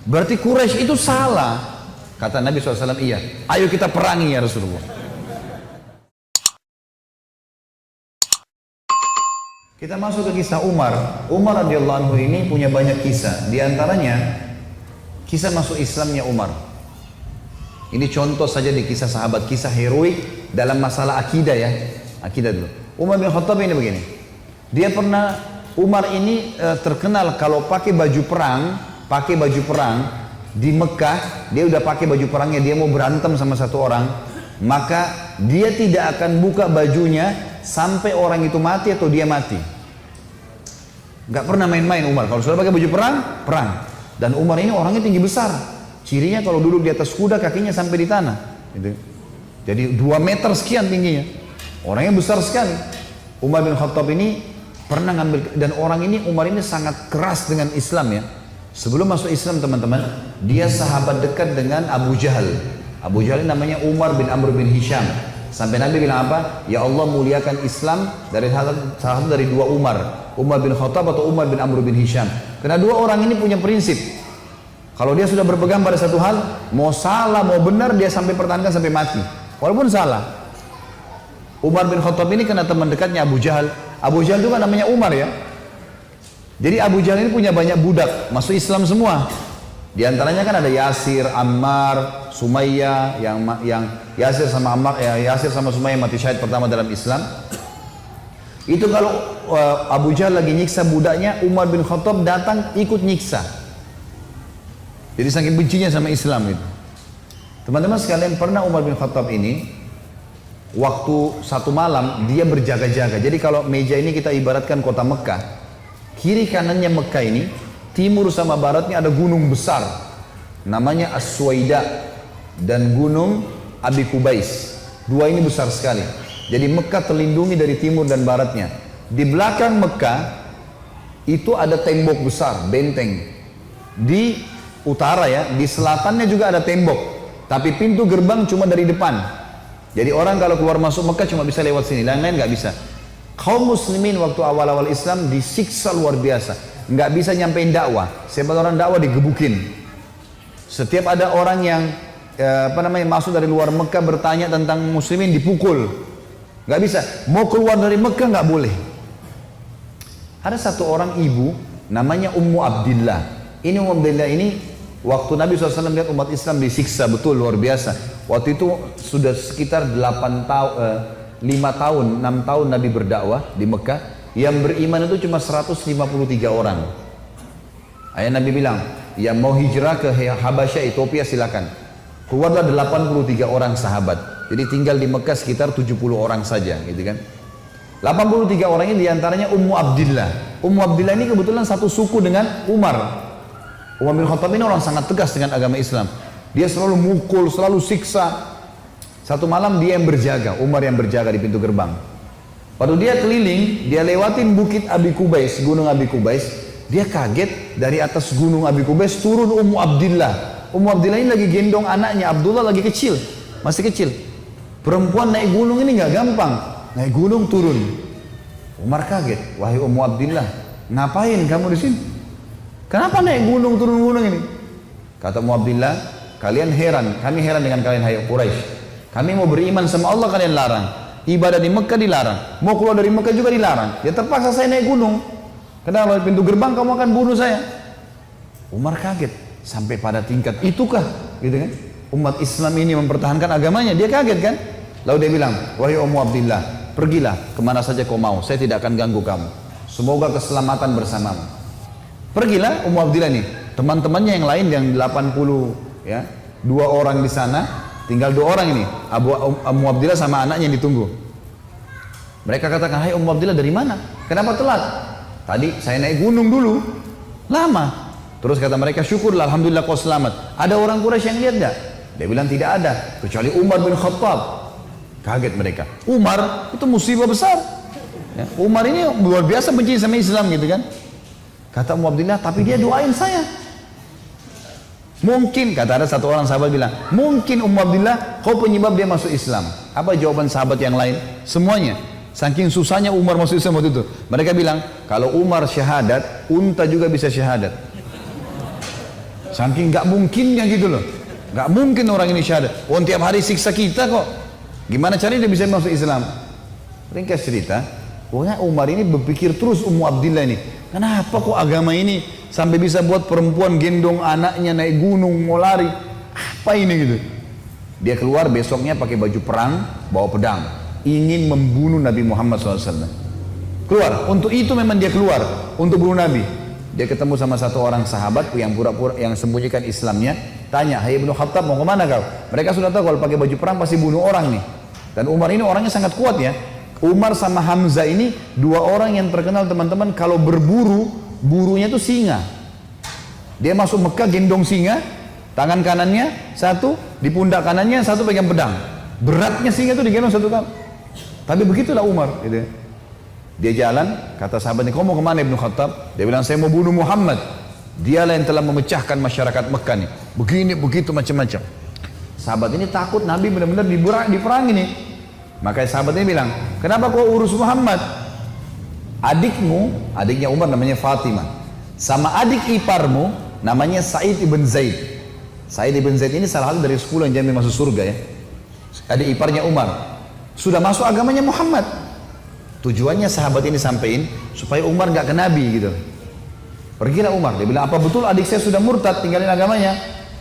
Berarti Quraisy itu salah. Kata Nabi SAW, iya. Ayo kita perangi ya Rasulullah. Kita masuk ke kisah Umar. Umar radhiyallahu anhu ini punya banyak kisah. Di antaranya kisah masuk Islamnya Umar. Ini contoh saja di kisah sahabat, kisah heroik dalam masalah akidah ya. Akidah dulu. Umar bin Khattab ini begini. Dia pernah, Umar ini terkenal kalau pakai baju perang di Mekah, dia udah pakai baju perangnya, dia mau berantem sama satu orang, maka dia tidak akan buka bajunya sampai orang itu mati atau dia mati. Gak pernah main-main Umar. Kalau sudah pakai baju perang, perang. Dan Umar ini orangnya tinggi besar. Cirinya kalau duduk di atas kuda kakinya sampai di tanah. Gitu. Jadi 2 meter sekian tingginya. Orangnya besar sekali. Umar bin Khattab ini pernah ngambil, dan orang ini, Umar ini sangat keras dengan Islam ya. Sebelum masuk Islam teman-teman, dia sahabat dekat dengan Abu Jahal. Abu Jahal ini namanya Umar bin Amr bin Hisham. Sampai Nabi bilang apa? Ya Allah muliakan Islam dari salah satu dari 2 Umar. Umar bin Khattab atau Umar bin Amr bin Hisham. Karena 2 orang ini punya prinsip. Kalau dia sudah berpegang pada satu hal, mau salah, mau benar, dia sampai pertahankan sampai mati. Walaupun salah. Umar bin Khattab ini kena teman dekatnya Abu Jahal. Abu Jahal itu kan namanya Umar ya. Jadi Abu Jahal ini punya banyak budak, masuk Islam semua. Di antaranya kan ada Yasir, Ammar, Sumayyah, yang Yasir sama Ammar, Yasir sama Sumayyah mati syahid pertama dalam Islam. Itu kalau Abu Jahal lagi nyiksa budaknya, Umar bin Khattab datang ikut nyiksa. Jadi saking bencinya sama Islam itu. Teman-teman sekalian, pernah Umar bin Khattab ini waktu satu malam dia berjaga-jaga. Jadi kalau meja ini kita ibaratkan kota Mekah, kiri kanannya Mekah ini, timur sama baratnya ada gunung besar namanya As-Suwaida dan gunung Abi Kubais. 2 ini besar sekali. Jadi Mekah terlindungi dari timur dan baratnya. Di belakang Mekah itu ada tembok besar, benteng. Di utara ya, di selatannya juga ada tembok. Tapi pintu gerbang cuma dari depan. Jadi orang kalau keluar masuk Mekah cuma bisa lewat sini, lain-lain nggak bisa. Kaum muslimin waktu awal-awal Islam disiksa luar biasa, nggak bisa nyampein dakwah. Siapa orang dakwah digebukin. Setiap ada orang yang masuk dari luar Mekah bertanya tentang muslimin dipukul, nggak bisa. Mau keluar dari Mekah nggak boleh. Ada satu orang ibu namanya Ummu Abdillah. Ini Ummu Abdillah ini waktu Nabi SAW lihat umat Islam disiksa betul luar biasa. Waktu itu sudah sekitar 5 tahun, 6 tahun Nabi berdakwah di Mekah. Yang beriman itu cuma 153 orang. Ayah Nabi bilang, yang mau hijrah ke Habasyah, Ethiopia silakan. Keluarlah 83 orang sahabat. Jadi tinggal di Mekah sekitar 70 orang saja, gitu kan. 83 orang ini diantaranya Ummu Abdillah. Ummu Abdillah ini kebetulan satu suku dengan Umar. Umar bin Khattab ini orang sangat tegas dengan agama Islam. Dia selalu mukul, selalu siksa. Satu malam dia yang berjaga, Umar yang berjaga di pintu gerbang. Waktu dia keliling, dia lewatin bukit Abi Kubais, gunung Abi Kubais. Dia kaget, dari atas gunung Abi Kubais turun Ummu Abdillah. Ummu Abdillah ini lagi gendong anaknya, Abdullah lagi kecil, masih kecil. Perempuan naik gunung ini nggak gampang, naik gunung turun. Umar kaget, wahai Ummu Abdillah, ngapain kamu di sini? Kenapa naik gunung turun gunung ini? Kata Ummu Abdillah, kalian heran, kami heran dengan kalian hai Quraisy. Kami mau beriman sama Allah, kalian larang. Ibadah di Mekah dilarang. Mau keluar dari Mekah juga dilarang. Ya terpaksa saya naik gunung. Kenapa? Pintu gerbang kamu akan bunuh saya. Umar kaget. Sampai pada tingkat itukah? Gitu kan? Umat Islam ini mempertahankan agamanya. Dia kaget kan? Lalu dia bilang, wahai Ummu Abdillah, pergilah kemana saja kau mau. Saya tidak akan ganggu kamu. Semoga keselamatan bersamamu. Pergilah Ummu Abdillah nih. Teman-temannya yang lain yang 80 ya, 2 orang di sana. Tinggal 2 orang ini, Ummu Abdillah sama anaknya yang ditunggu. Mereka katakan, hai Ummu Abdillah dari mana? Kenapa telat? Tadi saya naik gunung dulu, lama. Terus kata mereka, syukurlah, alhamdulillah kau selamat. Ada orang Quraisy yang lihat gak? Dia bilang tidak ada, kecuali Umar bin Khattab. Kaget mereka. Umar itu musibah besar. Ya, Umar ini luar biasa benci sama Islam gitu kan. Kata Ummu Abdillah, tapi dia doain saya. Mungkin, kata ada satu orang sahabat bilang, mungkin Ummu Abdillah kau penyebab dia masuk Islam. Apa jawaban sahabat yang lain? Semuanya. Saking susahnya Umar masuk Islam waktu itu. Mereka bilang, kalau Umar syahadat, unta juga bisa syahadat. Saking nggak mungkinnya gitu loh. Nggak mungkin orang ini syahadat. Oh, tiap hari siksa kita kok. Gimana caranya dia bisa masuk Islam? Ringkas cerita, pokoknya Umar ini berpikir terus Ummu Abdillah ini. Kenapa kok agama ini sampai bisa buat perempuan gendong anaknya naik gunung mau lari? Apa ini gitu? Dia keluar besoknya pakai baju perang, bawa pedang, ingin membunuh Nabi Muhammad SAW. Keluar, untuk itu memang dia keluar, untuk bunuh Nabi. Dia ketemu sama satu orang sahabat yang pura-pura yang sembunyikan Islamnya, tanya, "Hai Ibnu Khattab, mau kemana kau?" Mereka sudah tahu kalau pakai baju perang pasti bunuh orang nih. Dan Umar ini orangnya sangat kuat ya. Umar sama Hamzah ini dua orang yang terkenal teman-teman kalau berburu, burunya itu singa. Dia masuk Mekah gendong singa, tangan kanannya satu, di pundak kanannya satu pegang pedang. Beratnya singa itu digendong satu kali. Tapi begitulah Umar gitu. Dia jalan, kata sahabatnya, "Kau mau kemana Ibnu Khattab?" Dia bilang, "Saya mau bunuh Muhammad. Dialah yang telah memecahkan masyarakat Mekah nih. Begini, begitu, macam-macam." Sahabat ini takut Nabi benar-benar diperangi nih. Makanya sahabat ini bilang, "Kenapa kau urus Muhammad? Adikmu," adiknya Umar namanya Fatimah, "sama adik iparmu namanya Sa'id ibn Zaid." Sa'id ibn Zaid ini salah satu dari 10 yang jamin masuk surga ya. Adik iparnya Umar. Sudah masuk agamanya Muhammad. Tujuannya sahabat ini sampein supaya Umar nggak ke Nabi gitu. Pergilah Umar, dia bilang, "Apa betul adik saya sudah murtad tinggalin agamanya?"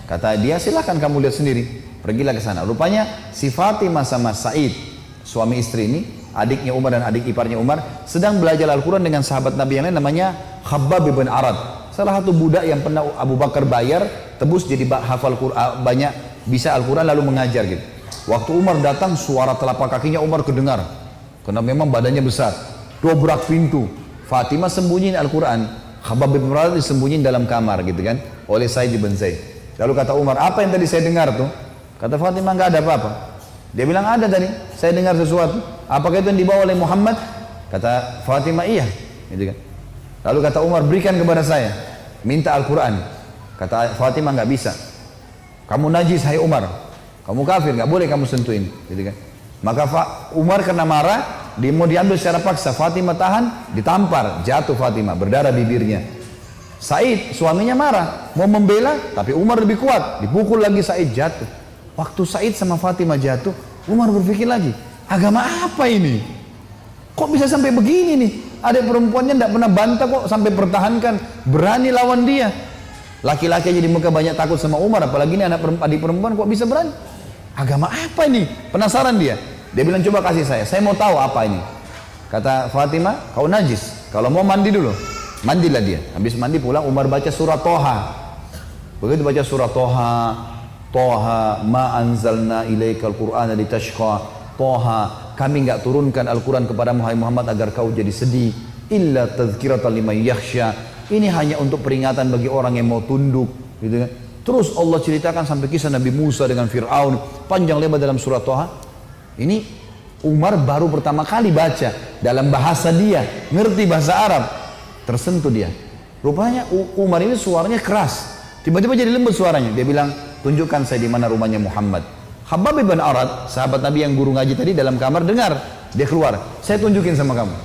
Kata dia, "Silahkan kamu lihat sendiri." Pergilah ke sana. Rupanya si Fatimah sama Sa'id, suami istri ini, adiknya Umar dan adik iparnya Umar, sedang belajar Al-Quran dengan sahabat Nabi yang lain namanya Khabbab bin Arad. Salah satu budak yang pernah Abu Bakar bayar, tebus jadi hafal Quran, banyak bisa Al-Quran lalu mengajar gitu. Waktu Umar datang, suara telapak kakinya Umar kedengar. Karena memang badannya besar. Dobrak pintu. Fatimah sembunyiin Al-Quran. Khabbab bin Arad disembunyiin dalam kamar gitu kan. Oleh Sa'id bin Zaid. Lalu kata Umar, "Apa yang tadi saya dengar tuh?" Kata Fatimah, "Nggak ada apa-apa." Dia bilang, "Ada tadi. Saya dengar sesuatu." "Apakah itu yang dibawa oleh Muhammad?" Kata Fatimah, "Iya." Gitu kan. Lalu kata Umar, "Berikan kepada saya. Minta Al-Quran." Kata Fatimah, "Nggak bisa. Kamu najis, hai Umar. Kamu kafir, nggak boleh kamu sentuhin." Gitu kan. Maka Umar karena marah, dia mau diambil secara paksa. Fatimah tahan, ditampar, jatuh Fatimah, berdarah bibirnya. Said, suaminya marah, mau membela, tapi Umar lebih kuat, dipukul lagi Said, jatuh. Waktu Said sama Fatimah jatuh, Umar berpikir lagi, agama apa ini? Kok bisa sampai begini nih? Ada perempuannya tidak pernah bantah kok sampai pertahankan, berani lawan dia. Laki-laki aja di Mekah banyak takut sama Umar, apalagi ini adik perempuan kok bisa berani? Agama apa ini? Penasaran dia. Dia bilang, "Coba kasih saya mau tahu apa ini." Kata Fatimah, "Kau najis, kalau mau mandi dulu." Mandilah dia. Habis mandi pulang, Umar baca surah Toha. Begitu baca surah Toha, Toha ma anzalna ilaikal qur'ana litashqa. Toha, kami enggak turunkan Al-Quran kepada Muhammad agar kau jadi sedih. Illa tadhkiratan liman yakhsha. Ini hanya untuk peringatan bagi orang yang mau tunduk, gitu kan. Terus Allah ceritakan sampai kisah Nabi Musa dengan Fir'aun, panjang lebar dalam surah Toha. Ini Umar baru pertama kali baca dalam bahasa dia, ngerti bahasa Arab, tersentuh dia. Rupanya Umar ini suaranya keras, tiba-tiba jadi lembut suaranya. Dia bilang, "Tunjukkan saya di mana rumahnya Muhammad." Khabbab bin Arad, sahabat Nabi yang guru ngaji tadi dalam kamar dengar, dia keluar, "Saya tunjukin sama kamu."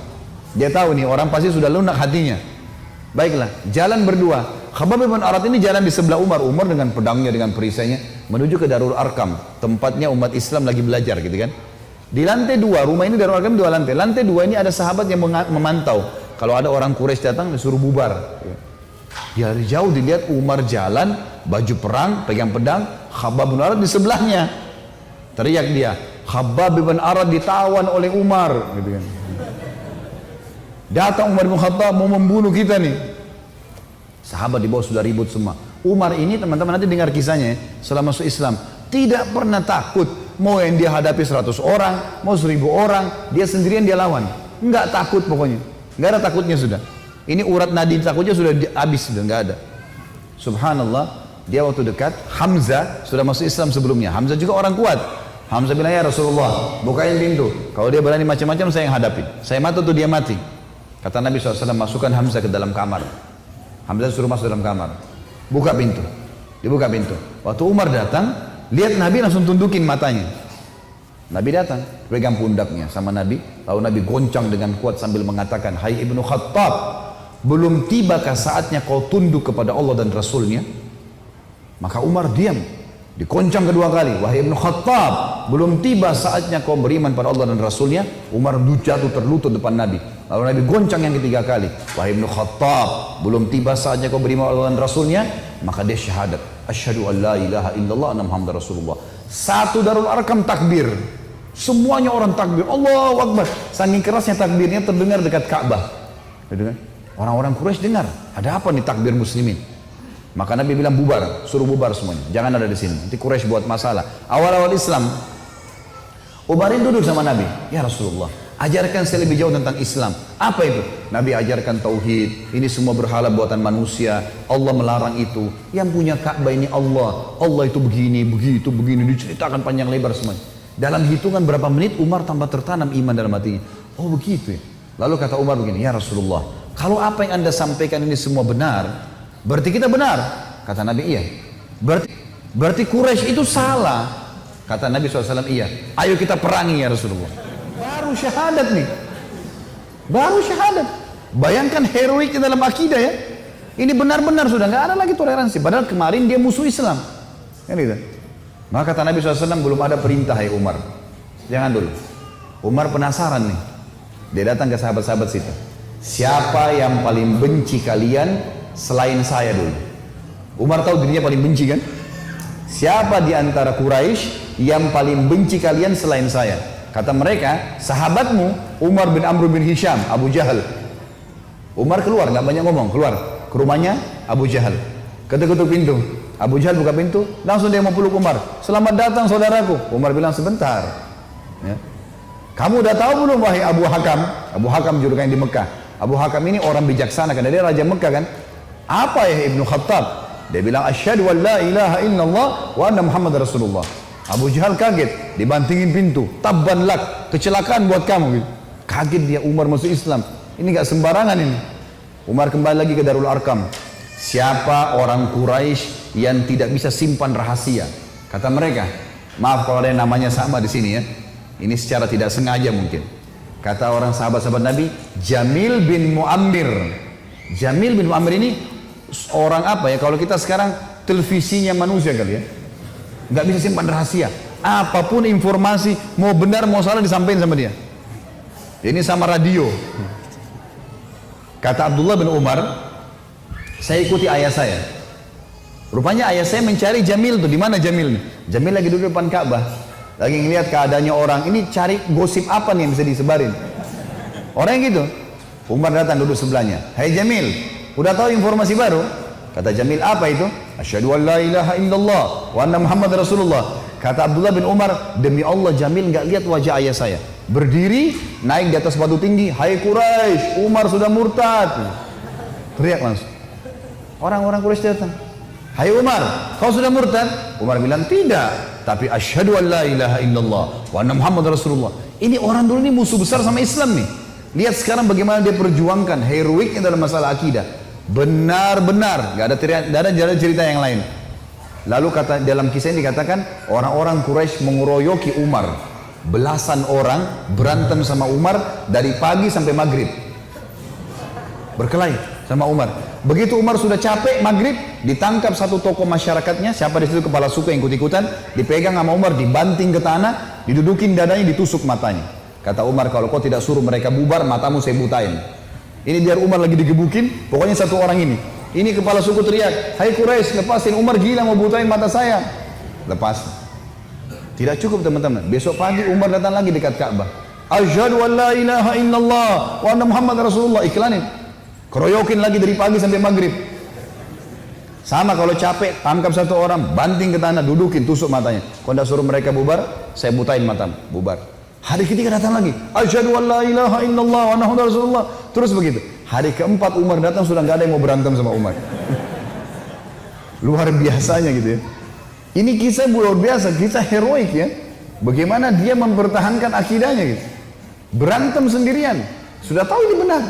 Dia tahu nih orang pasti sudah lunak hatinya. Baiklah, jalan berdua. Khabbab bin Arad ini jalan di sebelah Umar. Umar dengan pedangnya, dengan perisainya menuju ke Darul Arkam, tempatnya umat Islam lagi belajar gitu kan. Di lantai 2, rumah ini Darul Arkam 2 lantai. Lantai 2 ini ada sahabat yang memantau. Kalau ada orang Quraisy datang disuruh bubar. Dari jauh dilihat Umar jalan, baju perang, pegang pedang, Khabbab bin Arad di sebelahnya. Teriak dia, "Khabbab bin Arad ditawan oleh Umar," gitu kan. Datang Umar bin Khattab mau membunuh kita nih. Sahabat di bawah sudah ribut semua. Umar ini teman-teman nanti dengar kisahnya ya, setelah masuk Islam tidak pernah takut. Mau yang dia hadapi 100 orang, mau 1000 orang, dia sendirian dia lawan. Enggak takut pokoknya. Enggak ada takutnya sudah. Ini urat nadi takutnya sudah habis, sudah enggak ada. Subhanallah, dia waktu dekat Hamzah sudah masuk Islam sebelumnya. Hamzah juga orang kuat. Hamzah bilang, "Ya Rasulullah, bukain pintu. Kalau dia berani macam-macam saya yang hadapi. Saya mati tuh dia mati." Kata Nabi SAW, "Masukkan Hamzah ke dalam kamar." Hamzah suruh masuk dalam kamar. Buka pintu. Dibuka pintu. Waktu Umar datang, lihat Nabi langsung tundukin matanya. Nabi datang, pegang pundaknya sama Nabi. Lalu Nabi goncang dengan kuat sambil mengatakan, "Hai Ibnu Khattab, belum tibakah saatnya kau tunduk kepada Allah dan Rasulnya?" Maka Umar diam, dikoncang kedua kali. Wahai Ibnu Khattab, belum tiba saatnya kau beriman pada Allah dan Rasulnya. Umar jatuh terlutut depan Nabi. Lalu Nabi goncang yang ketiga kali. Wahai Ibnu Khattab, belum tiba saatnya kau beriman pada Allah dan Rasulnya. Maka dia syahadat, asyhadu an la ilaha illallah anna Muhammadar Rasulullah. Satu Darul Arkam takbir. Semuanya orang takbir, Allahu Akbar. Saking kerasnya takbirnya terdengar dekat Ka'bah. Orang-orang Quraisy dengar, ada apa nih takbir muslimin? Maka Nabi bilang bubar, suruh bubar semuanya, jangan ada di sini. Nanti Quraisy buat masalah. Awal-awal Islam, Umar duduk sama Nabi, ya Rasulullah, ajarkan saya lebih jauh tentang Islam. Apa itu? Nabi ajarkan tauhid. Ini semua berhala buatan manusia. Allah melarang itu. Yang punya Ka'bah ini Allah. Allah itu begini, begitu, begini. Diceritakan panjang lebar semuanya. Dalam hitungan berapa menit Umar tambah tertanam iman dalam hatinya. Oh begitu ya. Lalu kata Umar begini, ya Rasulullah, kalau apa yang anda sampaikan ini semua benar, berarti kita benar. Kata Nabi, iya. Berarti Quraisy itu salah. Kata Nabi SAW, iya. Ayo kita perangi ya Rasulullah. Baru syahadat nih. Baru syahadat. Bayangkan heroik dalam akidah ya. Ini benar-benar sudah nggak ada lagi toleransi. Padahal kemarin dia musuh Islam. Kan gitu. Maka kata Nabi SAW, belum ada perintah ya Umar. Jangan dulu. Umar penasaran nih. Dia datang ke sahabat-sahabat situ. Siapa yang paling benci kalian selain saya dulu? Umar tahu dirinya paling benci kan? Siapa di antara Quraisy yang paling benci kalian selain saya? Kata mereka, sahabatmu Umar bin Amr bin Hisham, Abu Jahal. Umar keluar, nggak banyak ngomong, keluar ke rumahnya Abu Jahal. Ketuk-ketuk pintu. Abu Jahal buka pintu, langsung dia mau peluk Umar. Selamat datang saudaraku. Umar bilang sebentar. Ya. Kamu udah tahu belum wahai Abu Hakam? Abu Hakam julukannya di Mekah. Abu Hakam ini orang bijaksana karena dia raja Mekah kan. Apa ya Ibnu Khattab? Dia bilang asyhadu an la ilaha illallah wa anna Muhammad Rasulullah. Abu Jahal kaget, dibantingin pintu. Tabban lak, kecelakaan buat kamu. Kaget dia, Umar masuk Islam. Ini gak sembarangan ini. Umar kembali lagi ke Darul Arkam. Siapa orang Quraisy yang tidak bisa simpan rahasia? Kata mereka, maaf kalau ada yang namanya sama di sini ya. Ini secara tidak sengaja mungkin. Kata orang sahabat-sahabat Nabi, Jamil bin Muammir. Jamil bin Muammir ini orang apa ya? Kalau kita sekarang televisinya manusia kali ya. Nggak bisa simpan rahasia. Apapun informasi, mau benar mau salah disampaikan sama dia. Ini sama radio. Kata Abdullah bin Umar, saya ikuti ayah saya. Rupanya ayah saya mencari Jamil tuh. Di mana Jamil? Jamil lagi duduk depan Ka'bah. Lagi ngeliat keadaannya orang. Ini cari gosip apa nih yang bisa disebarin. Orang yang gitu. Umar datang duduk sebelahnya. Hai Jamil, udah tahu informasi baru? Kata Jamil, apa itu? Asyhadu an la ilaha illallah wa anna Muhammad Rasulullah. Kata Abdullah bin Umar, demi Allah Jamil nggak lihat wajah ayah saya. Berdiri, naik di atas batu tinggi. Hai Quraisy, Umar sudah murtad. Teriak langsung. Orang-orang Quraisy datang. Hai Umar, kau sudah murtad? Umar bilang tidak. Tapi asyhadu an la ilaha illallah wa anna Muhammad Rasulullah. Ini orang dulu ini musuh besar sama Islam nih. Lihat sekarang bagaimana dia perjuangkan heroiknya dalam masalah akidah. Benar-benar, gak ada cerita yang lain. Lalu kata dalam kisah ini dikatakan orang-orang Quraisy mengeroyoki Umar. Belasan orang berantem sama Umar dari pagi sampai maghrib. Berkelahi sama Umar. Begitu Umar sudah capek maghrib, ditangkap satu tokoh masyarakatnya, siapa di situ kepala suku yang ikut-ikutan, dipegang sama Umar, dibanting ke tanah, didudukin dadanya, ditusuk matanya. Kata Umar, kalau kau tidak suruh mereka bubar, matamu saya butain. Ini biar Umar lagi digebukin, pokoknya satu orang ini. Ini kepala suku teriak, hai Quraisy, lepasin, Umar gila mau butain mata saya. Lepas. Tidak cukup teman-teman. Besok pagi Umar datang lagi dekat Ka'bah. Asyhadu an la ilaha illallah wa anna Muhammad Rasulullah. Iklanin. Keroyokin lagi dari pagi sampai maghrib. Sama kalau capek, tangkap satu orang, banting ke tanah, dudukin, tusuk matanya. Kalau tidak suruh mereka bubar, saya butain matamu. Bubar. Hari ketiga datang lagi. Asyhadu an la ilaha illallah wa anna Muhammad Rasulullah. Terus begitu. Hari keempat Umar datang sudah nggak ada yang mau berantem sama Umar. Luar biasanya gitu ya. Ini kisah luar biasa, kisah heroik ya. Bagaimana dia mempertahankan akidahnya gitu. Berantem sendirian. Sudah tahu ini benar.